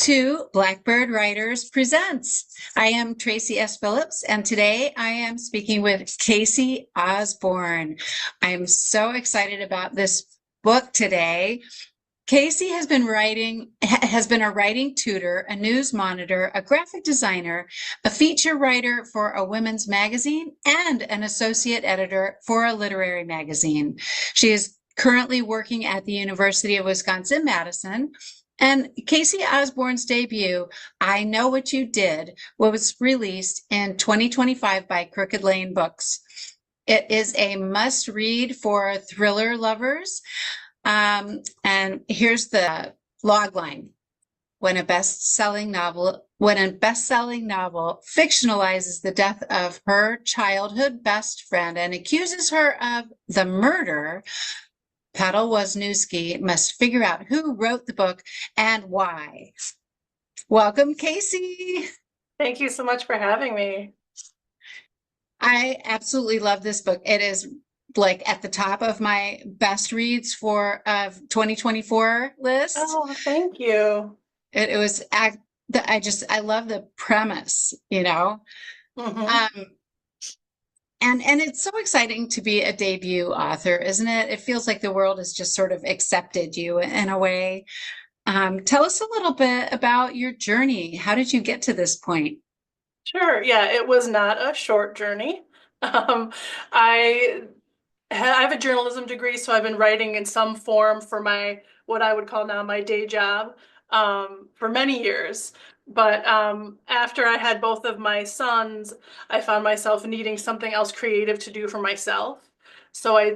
to Blackbird Writers Presents. I am Tracy S. Phillips, and today I am speaking with Cayce Osborne. I am so excited about this book today. Cayce has been a writing tutor, a news monitor, a graphic designer, a feature writer for a women's magazine, and an associate editor for a literary magazine. She is currently working at the University of Wisconsin-Madison. And Cayce Osborne's debut, I Know What You Did, was released in 2025 by Crooked Lane Books. It is a must-read for thriller lovers. And here's the log line. When a best-selling novel fictionalizes the death of her childhood best friend and accuses her of the murder, Paddle Wisniewski must figure out who wrote the book and why. Welcome, Cayce. Thank you so much for having me. I absolutely love this book. It is like at the top of my best reads for of 2024 list. Oh, thank you. It was I love the premise, you know. hmm Um, and it's so exciting to be a debut author, isn't it? It feels like the world has just sort of accepted you in a way. Tell us a little bit about your journey. How did you get to this point? Sure. Yeah, it was not a short journey. Um, I I have a journalism degree, so I've been writing in some form for my what I would call now my day job for many years. But after I had both of my sons, I found myself needing something else creative to do for myself. So I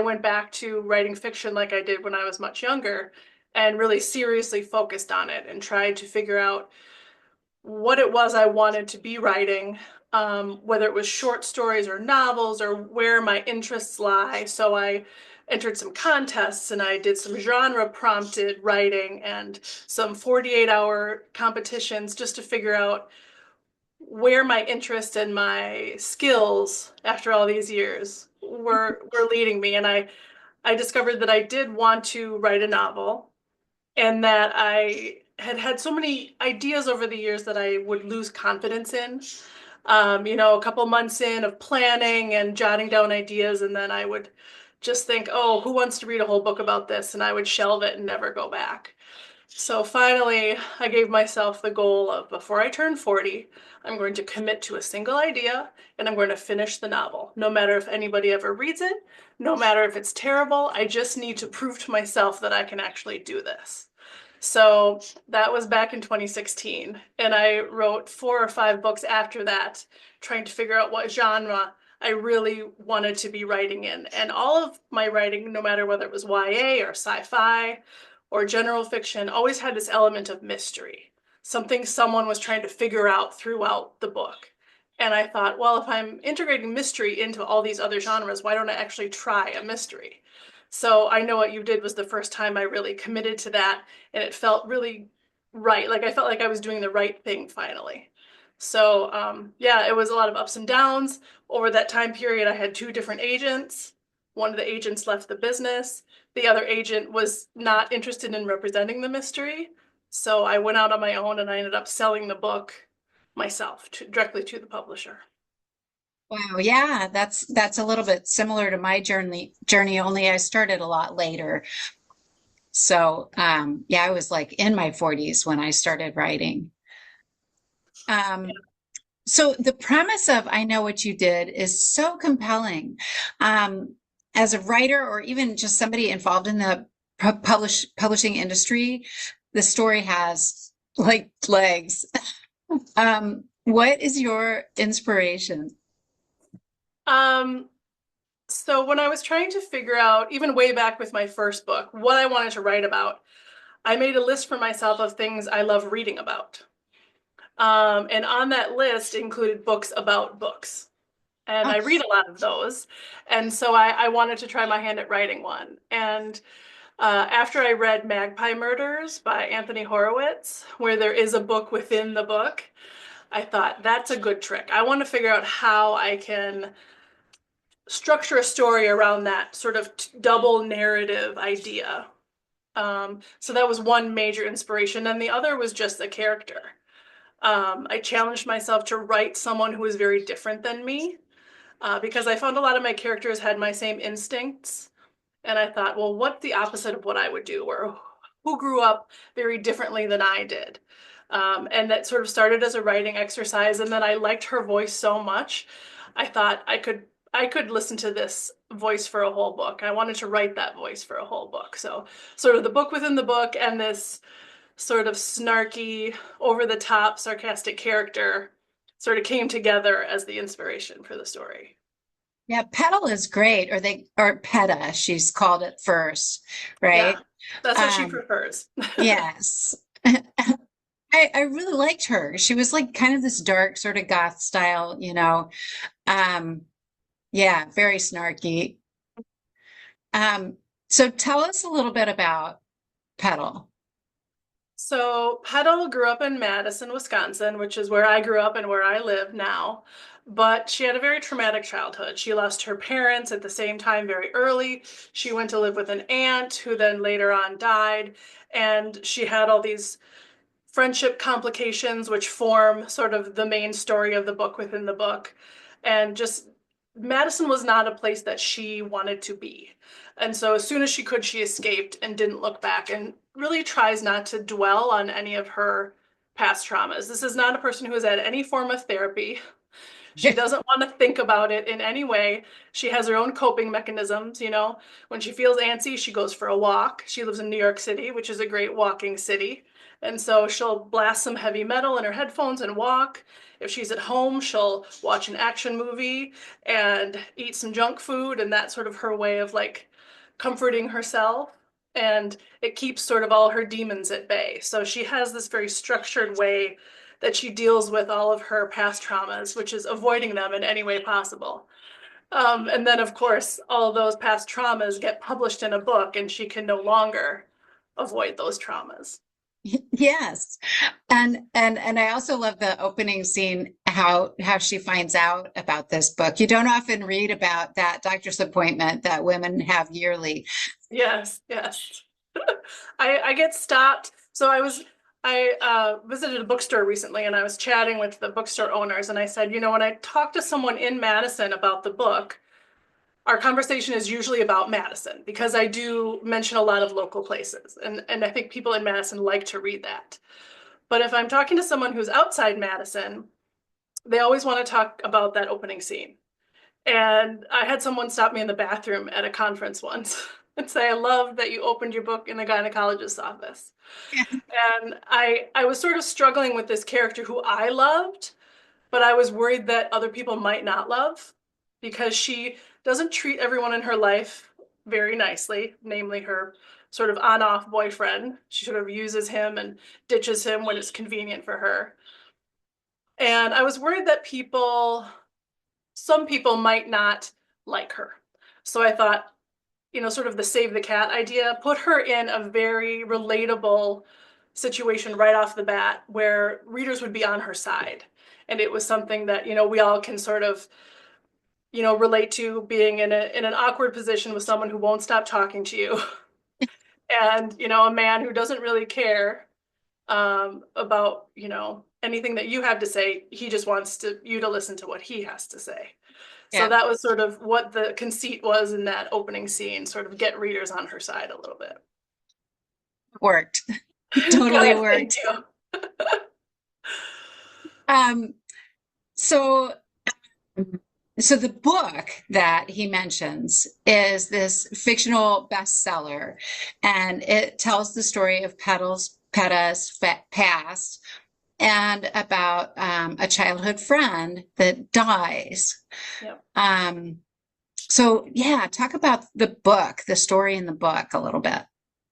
went back to writing fiction like I did when I was much younger and really seriously focused on it and tried to figure out what it was I wanted to be writing, whether it was short stories or novels or where my interests lie. So I entered some contests and I did some genre prompted writing and some 48-hour competitions just to figure out where my interest and my skills after all these years were leading me. And I discovered that I did want to write a novel and that I had had so many ideas over the years that I would lose confidence in. A couple months in of planning and jotting down ideas, and then I would just think, oh, who wants to read a whole book about this? And I would shelve it and never go back. So finally, I gave myself the goal of before I turn 40, I'm going to commit to a single idea and I'm going to finish the novel. No matter if anybody ever reads it, no matter if it's terrible, I just need to prove to myself that I can actually do this. So that was back in 2016. And I wrote 4 or 5 books after that, trying to figure out what genre I really wanted to be writing in. And all of my writing, no matter whether it was YA or sci-fi or general fiction, always had this element of mystery, something someone was trying to figure out throughout the book. And I thought, well, if I'm integrating mystery into all these other genres, why don't I actually try a mystery? So I Know What You Did was the first time I really committed to that, and it felt really right. Like I felt like I was doing the right thing finally. So yeah, it was a lot of ups and downs. Over that time period, I had 2 different agents. One of the agents left the business. The other agent was not interested in representing the mystery. So I went out on my own and I ended up selling the book myself directly to the publisher. Wow, yeah, that's a little bit similar to my journey, only I started a lot later. So, yeah, I was like in my 40s when I started writing. Um, so the premise of I Know What You Did is so compelling. As a writer or even just somebody involved in the publishing industry, the story has like legs. What is your inspiration? Um, so when I was trying to figure out, even way back with my first book, what I wanted to write about, I made a list for myself of things I love reading about. And on that list included books about books. And Oh, I read a lot of those. And so I wanted to try my hand at writing one. And after I read Magpie Murders by Anthony Horowitz, where there is a book within the book, I thought that's a good trick. I want to figure out how I can structure a story around that sort of double narrative idea. So that was one major inspiration, and the other was just a character. I challenged myself to write someone who was very different than me, because I found a lot of my characters had my same instincts. And I thought, well, what's the opposite of what I would do, or who grew up very differently than I did? And that sort of started as a writing exercise. And then I liked her voice so much, I thought I could listen to this voice for a whole book. I wanted to write that voice for a whole book. So sort of the book within the book and this sort of snarky, over the top, sarcastic character sort of came together as the inspiration for the story. Yeah, Petal is great, or Peta, she's called it first, right? Yeah, that's what she Um, prefers. yes. I really liked her. She was like kind of this dark sort of goth style, you know. Um, yeah, very snarky. So tell us a little bit about Petal. So Petal grew up in Madison, Wisconsin, which is where I grew up and where I live now. But she had a very traumatic childhood. She lost her parents at the same time very early. She went to live with an aunt who then later on died. And she had all these friendship complications, which form sort of the main story of the book within the book. And just Madison was not a place that she wanted to be. And so as soon as she could, she escaped and didn't look back and really tries not to dwell on any of her past traumas. This is not a person who has had any form of therapy. She doesn't want to think about it in any way. She has her own coping mechanisms, you know. When she feels antsy, she goes for a walk. She lives in New York City, which is a great walking city. And so she'll blast some heavy metal in her headphones and walk. If she's at home, she'll watch an action movie and eat some junk food, and that's sort of her way of like comforting herself. And it keeps sort of all her demons at bay. So she has this very structured way that she deals with all of her past traumas, which is avoiding them in any way possible. And then, of course, all of those past traumas get published in a book, and she can no longer avoid those traumas. Yes. And I also love the opening scene, how she finds out about this book. You don't often read about that doctor's appointment that women have yearly. Yes, yes. I get stopped. So I visited a bookstore recently, and I was chatting with the bookstore owners, and I said, you know, when I talk to someone in Madison about the book, our conversation is usually about Madison because I do mention a lot of local places, and I think people in Madison like to read that. But if I'm talking to someone who's outside Madison, they always want to talk about that opening scene. And I had someone stop me in the bathroom at a conference once and say, I love that you opened your book in the gynecologist's office. And I was sort of struggling with this character who I loved, but I was worried that other people might not love because she doesn't treat everyone in her life very nicely, namely her sort of on-off boyfriend. She sort of uses him and ditches him when it's convenient for her. And I was worried that some people might not like her. So I thought, you know, sort of the save the cat idea, put her in a very relatable situation right off the bat where readers would be on her side. And it was something that, you know, we all can sort of, you know, relate to being in an awkward position with someone who won't stop talking to you. And, you know, a man who doesn't really care about, you know, anything that you have to say. He just wants you to listen to what he has to say. So Yeah, that was sort of what the conceit was in that opening scene, sort of get readers on her side a little bit. worked. Totally Good, thank worked. you. Um, so so the book that he mentions is this fictional bestseller, and it tells the story of Peta's past and about a childhood friend that dies. Yep. So yeah, talk about the book, the story in the book a little bit.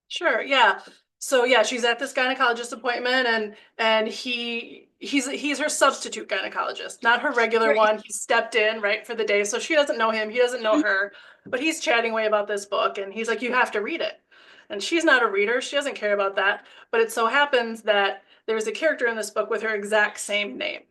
Sure, yeah. So yeah, she's at this gynecologist appointment, and he's her substitute gynecologist, not her regular Right. one. He stepped in right for the day, so she doesn't know him, he doesn't know her, but he's chatting away about this book, and he's like, you have to read it. And she's not a reader, she doesn't care about that, but it so happens that there's a character in this book with her exact same name.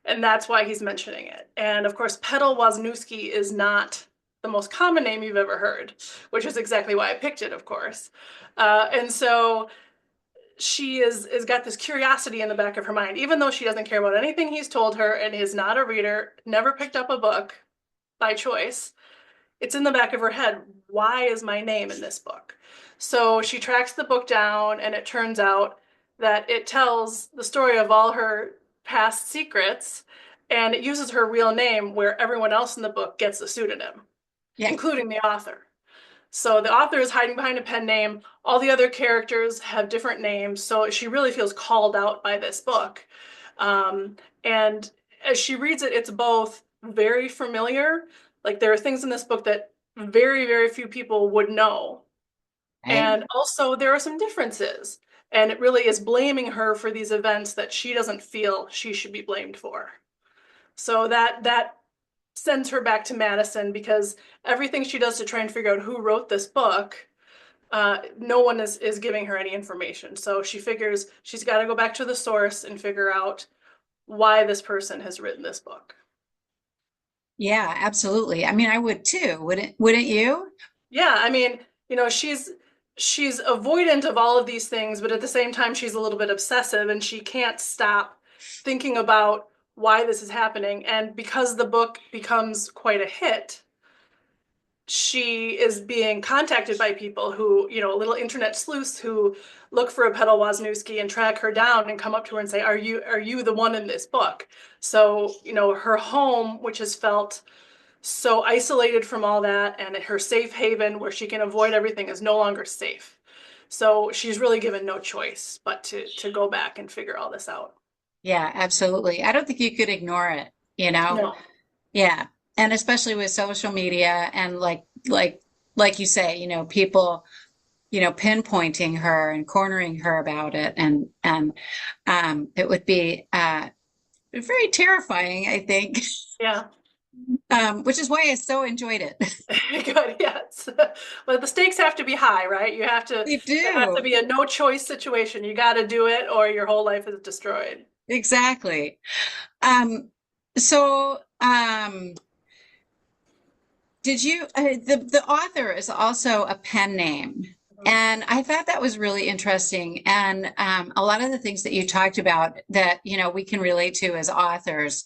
And that's why he's mentioning it. And of course, Petal Wisniewski is not the most common name you've ever heard, which is exactly why I picked it, of course. And so she is got this curiosity in the back of her mind, even though she doesn't care about anything he's told her and is not a reader, never picked up a book by choice. It's in the back of her head. Why is my name in this book? So she tracks the book down, and it turns out that it tells the story of all her past secrets, and it uses her real name where everyone else in the book gets a pseudonym, Yeah. including the author. So the author is hiding behind a pen name. All the other characters have different names. So she really feels called out by this book. And as she reads it, it's both very familiar. Like there are things in this book that very, very few people would know. Right. And also there are some differences. And it really is blaming her for these events that she doesn't feel she should be blamed for. So that sends her back to Madison because everything she does to try and figure out who wrote this book, no one is giving her any information. So she figures she's got to go back to the source and figure out why this person has written this book. Yeah, absolutely. I mean, I would too. Wouldn't you? Yeah, I mean, she's avoidant of all of these things, but at the same time she's a little bit obsessive and she can't stop thinking about why this is happening. And because the book becomes quite a hit, she is being contacted by people who, little internet sleuths who look for a Petal Wozniewski and track her down and come up to her and say, are you the one in this book? So, her home, which has felt so isolated from all that, and her safe haven where she can avoid everything is no longer safe. So she's really given no choice but to go back and figure all this out. Yeah, absolutely. I don't think you could ignore it, you know? No. Yeah. And especially with social media and like you say, people, pinpointing her and cornering her about it and it would be very terrifying, I think. Yeah. Which is why I so enjoyed it. Good, yes. But the stakes have to be high, right? They There has to do. be a no choice situation. You got to do it or your whole life is destroyed. Exactly. Um, so did you the author is also a pen name. Mhm. And I thought that was really interesting. And a lot of the things that you talked about that, we can relate to as authors.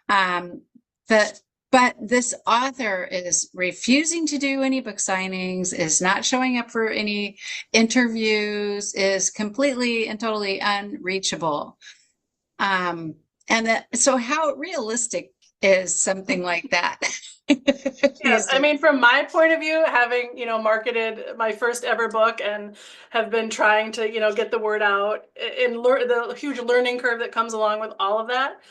Um, that, but this author is refusing to do any book signings, is not showing up for any interviews, is completely and totally unreachable. Um, and so how realistic is something like that Yes, these I days? mean, from my point of view, having, marketed my first ever book and have been trying to, get the word out and the huge learning curve that comes along with all of that,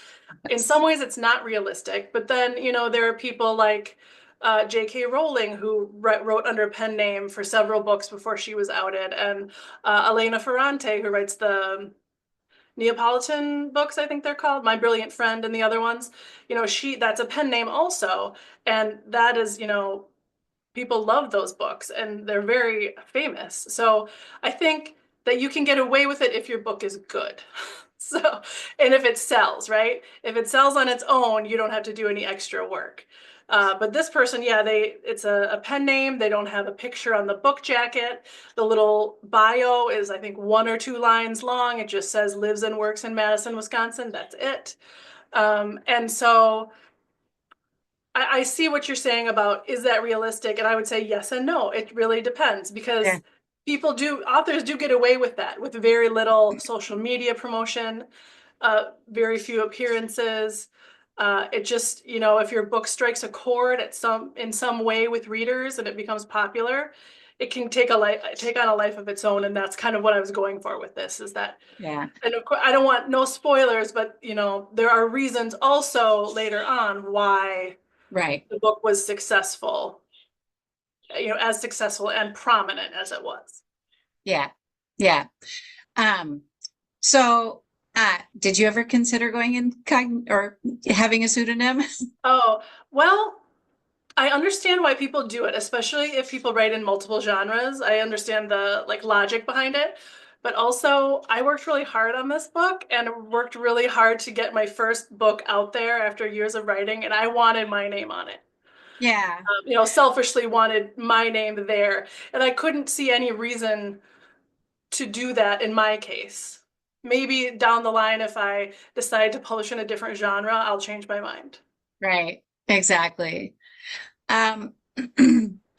in some ways it's not realistic. But then, there are people like J.K. Rowling who wrote under a pen name for several books before she was outed, and Elena Ferrante who writes the Neapolitan books, I think they're called, My Brilliant Friend and the other ones. That's a pen name also. And that is, people love those books and they're very famous. So I think that you can get away with it if your book is good. So, and if it sells, right? If it sells on its own, you don't have to do any extra work. But this person, yeah, it's a pen name. They don't have a picture on the book jacket. The little bio is, I think, 1 or 2 lines long. It just says lives and works in Madison, Wisconsin. That's it. And so I see what you're saying about is that realistic? And I would say yes and no. It really depends Yeah, because authors do get away with that with very little social media promotion, very few appearances. It just, if your book strikes a chord in some way with readers and it becomes popular, it can take on a life of its own. And that's kind of what I was going for with this is that, yeah, and of course, I don't want no spoilers, but there are reasons also later on why right. the book was successful, as successful and prominent as it was. Yeah, yeah. Um, so did you ever consider going or having a pseudonym? Oh, well, I understand why people do it, especially if people write in multiple genres. I understand the like logic behind it. But also, I worked really hard on this book and worked really hard to get my first book out there after years of writing, and I wanted my name on it. Yeah. Selfishly wanted my name there. And I couldn't see any reason to do that in my case. Maybe down the line, if I decide to publish in a different genre, I'll change my mind. Right. Exactly. Um,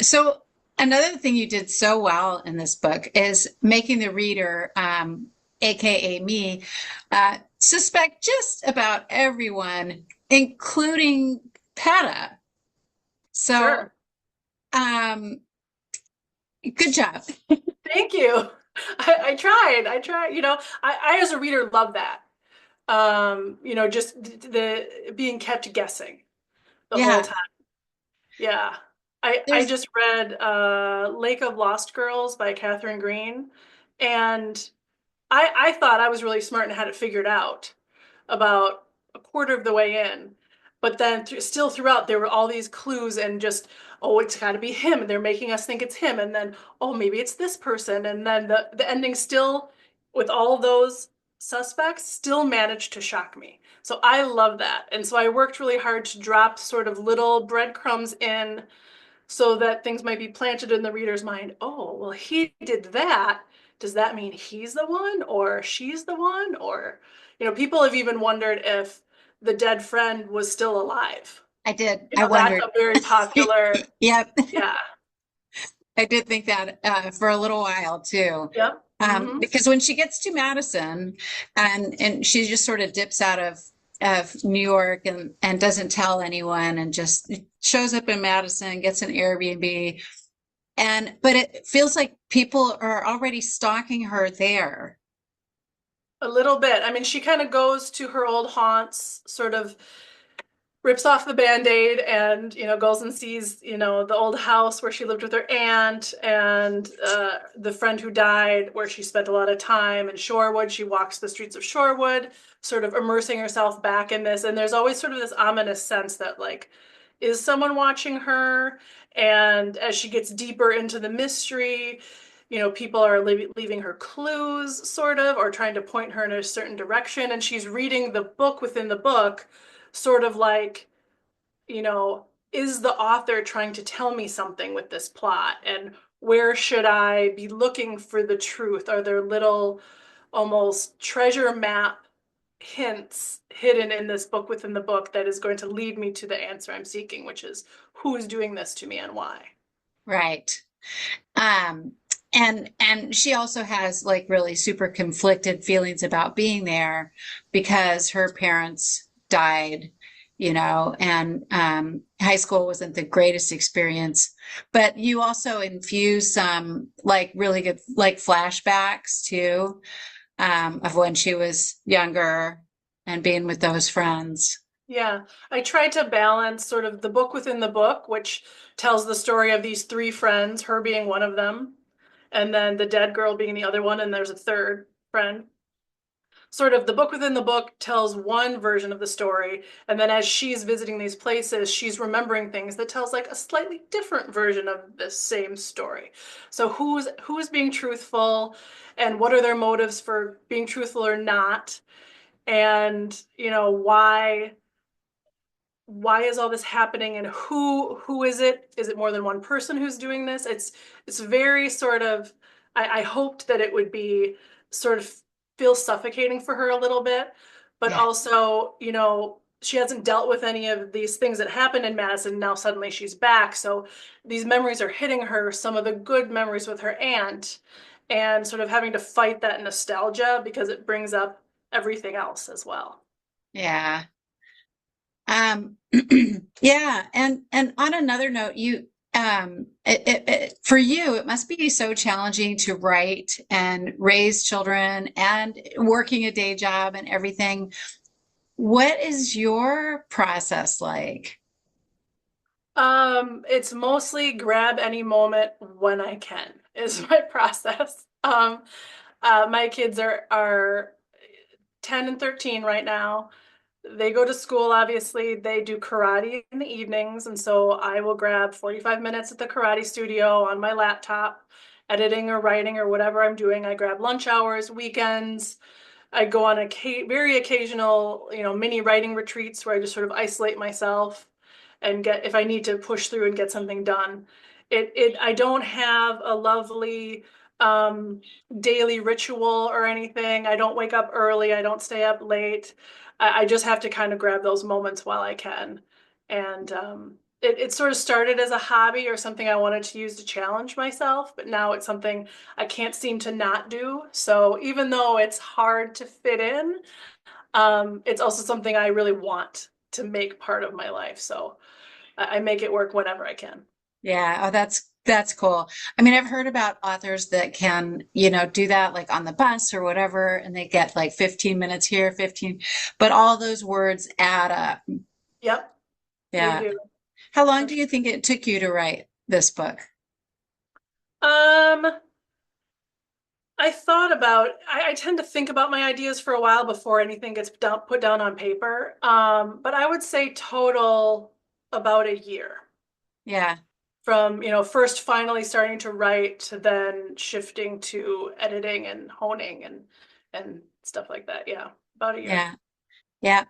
so another thing you did so well in this book is making the reader, aka me, suspect just about everyone, including Peta. So, Sure. um, good job. Thank you. I tried. I tried. I as a reader love that. Just the being kept guessing the whole Yeah, time. Yeah. I there's just read Lake of Lost Girls by Catherine Green, and I thought I was really smart and had it figured out about a quarter of the way in. But then still throughout, there were all these clues and just, oh, it's got to be him. And they're making us think it's him. And then, oh, maybe it's this person. And then the ending still, with all those suspects, still managed to shock me. So I love that. And so I worked really hard to drop sort of little breadcrumbs in so that things might be planted in the reader's mind. Oh, well, he did that. Does that mean he's the one or she's the one? Or, people have even wondered if the dead friend was still alive. I did. I That's wondered. a very popular, Yep. yeah. I did think that for a little while too. Yep. Mm-hmm. Because when she gets to Madison and she just sort of dips out of New York and doesn't tell anyone and just shows up in Madison, gets an Airbnb, but it feels like people are already stalking her there. A little bit. I mean, she kind of goes to her old haunts, sort of rips off the band-aid and goes and sees the old house where she lived with her aunt and the friend who died where she spent a lot of time in Shorewood. She walks the streets of Shorewood, sort of immersing herself back in this, and there's always sort of this ominous sense that, like, is someone watching her? And as she gets deeper into the mystery, people are leaving her clues, sort of, or trying to point her in a certain direction, and she's reading the book within the book, sort of like, you know, is the author trying to tell me something with this plot? And where should I be looking for the truth? Are there little almost treasure map hints hidden in this book within the book that is going to lead me to the answer I'm seeking, which is who's doing this to me and why? Right. Um, and she also has like really super conflicted feelings about being there because her parents died, and high school wasn't the greatest experience. But you also infuse some like really good like flashbacks too, of when she was younger and being with those friends. Yeah, I tried to balance sort of the book within the book, which tells the story of these three friends, her being one of them, and then the dead girl being the other one, and there's a third friend. Sort of the book within the book tells one version of the story, and then as she's visiting these places, she's remembering things that tells like a slightly different version of the same story. So who's being truthful, and what are their motives for being truthful or not? And why is all this happening, and who is it? Is it more than one person who's doing this? It's very sort of, I hoped that it would be sort of feel suffocating for her a little bit, but Yeah. also, she hasn't dealt with any of these things that happened in Madison. Now suddenly she's back. So these memories are hitting her, some of the good memories with her aunt, and sort of having to fight that nostalgia because it brings up everything else as well. Yeah. Um, yeah, and on another note, for you, it must be so challenging to write and raise children and working a day job and everything. What is your process like? It's mostly grab any moment when I can is my process. My kids are 10 and 13 right now. They go to school, obviously. They do karate in the evenings, and so I will grab 45 minutes at the karate studio on my laptop, editing or writing or whatever I'm doing. I grab lunch hours, weekends. I go on a very occasional, mini writing retreats where I just sort of isolate myself. and get, if I need to push through and get something done. I don't have a lovely daily ritual or anything. I don't wake up early. I don't stay up late. I just have to kind of grab those moments while I can. And it sort of started as a hobby or something I wanted to use to challenge myself, but now it's something I can't seem to not do. So even though it's hard to fit in, it's also something I really want to make part of my life. So I make it work whenever I can. Yeah. Oh, that's cool. I mean, I've heard about authors that can, do that like on the bus or whatever, and they get like 15 minutes here, 15, but all those words add up. Yep, they Yeah. do. How long For do sure. you think it took you to write this book? Um, I tend to think about my ideas for a while before anything gets put down on paper. But I would say total about a year Yeah. from, first finally starting to write to then shifting to editing and honing and stuff like that. Yeah, about a year. Yeah. Yeah.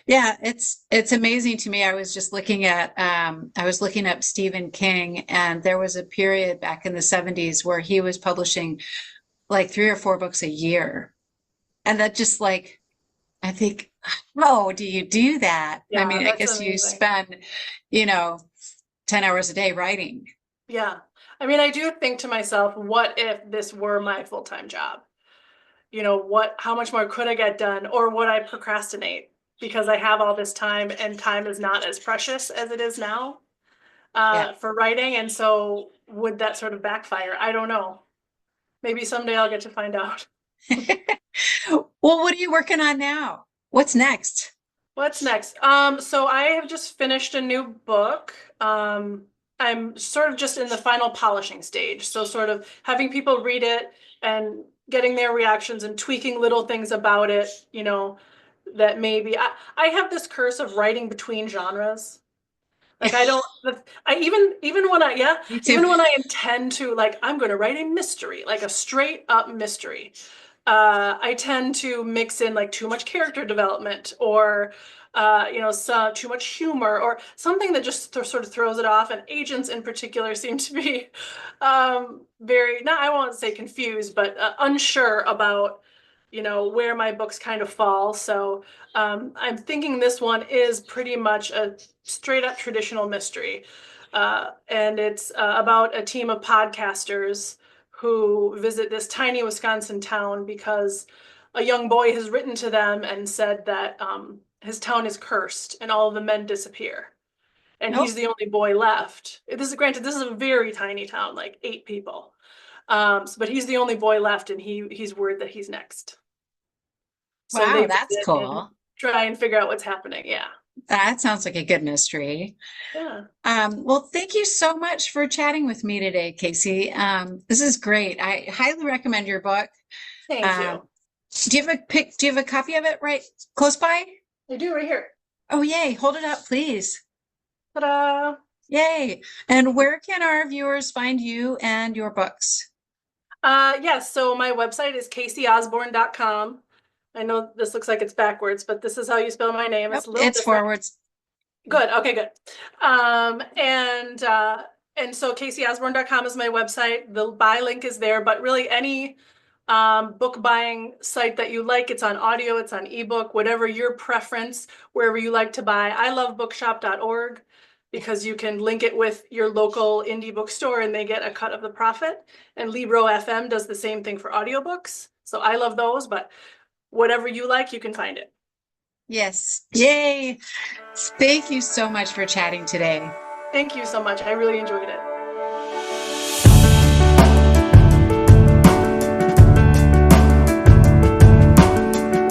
Yeah, it's amazing to me. I was looking up Stephen King, and there was a period back in the 70s where he was publishing like 3 or 4 books a year. And that just like I think, how do you do that? I Yeah, mean, I that's guess you amazing. spend, you know, 10 hours a day writing. Yeah. I mean, I do think to myself, what if this were my full-time job? How much more could I get done, or would I procrastinate because I have all this time and time is not as precious as it is now Yeah. for writing. And so would that sort of backfire? I don't know. Maybe someday I'll get to find out. Well, what are you working on now? What's next? What's next? So I have just finished a new book. I'm sort of just in the final polishing stage. So sort of having people read it and getting their reactions and tweaking little things about it, that maybe I have this curse of writing between genres. Like I don't, I even when I yeah, Me too. even when I intend to like I'm going to write a mystery, like a straight up mystery. I tend to mix in like too much character development or too much humor or something that just sort of throws it off. And agents in particular seem to be very, not, I won't say confused, but unsure about, where my books kind of fall. So I'm thinking this one is pretty much a straight up traditional mystery. And it's about a team of podcasters who visit this tiny Wisconsin town because a young boy has written to them and said that his town is cursed and all of the men disappear. And Oh, he's the only boy left. This is a very tiny town, like 8 people. But he's the only boy left, and he's worried that he's next. So wow, they that's visit and cool. try and figure out what's happening. Yeah. That sounds like a good mystery. Yeah. Well, thank you so much for chatting with me today, Casey. This is great. I highly recommend your book. Thank Um, you. do you have a copy of it right close by? I do right here. Oh, yay. Hold it up, please. Ta-da! Yay. And where can our viewers find you and your books? Yes, so my website is cayceosborne.com. I know this looks like it's backwards, but this is how you spell my name. It's Nope, a little it's different. forwards. Good. Okay, good. And so cayceosborne.com is my website. The buy link is there, but really any book buying site that you like, it's on audio, it's on ebook, whatever your preference, wherever you like to buy. I love bookshop.org because you can link it with your local indie bookstore and they get a cut of the profit. And Libro FM does the same thing for audiobooks. So I love those, but whatever you like, you can find it. Yes. Yay. Thank you so much for chatting today. Thank you so much. I really enjoyed it.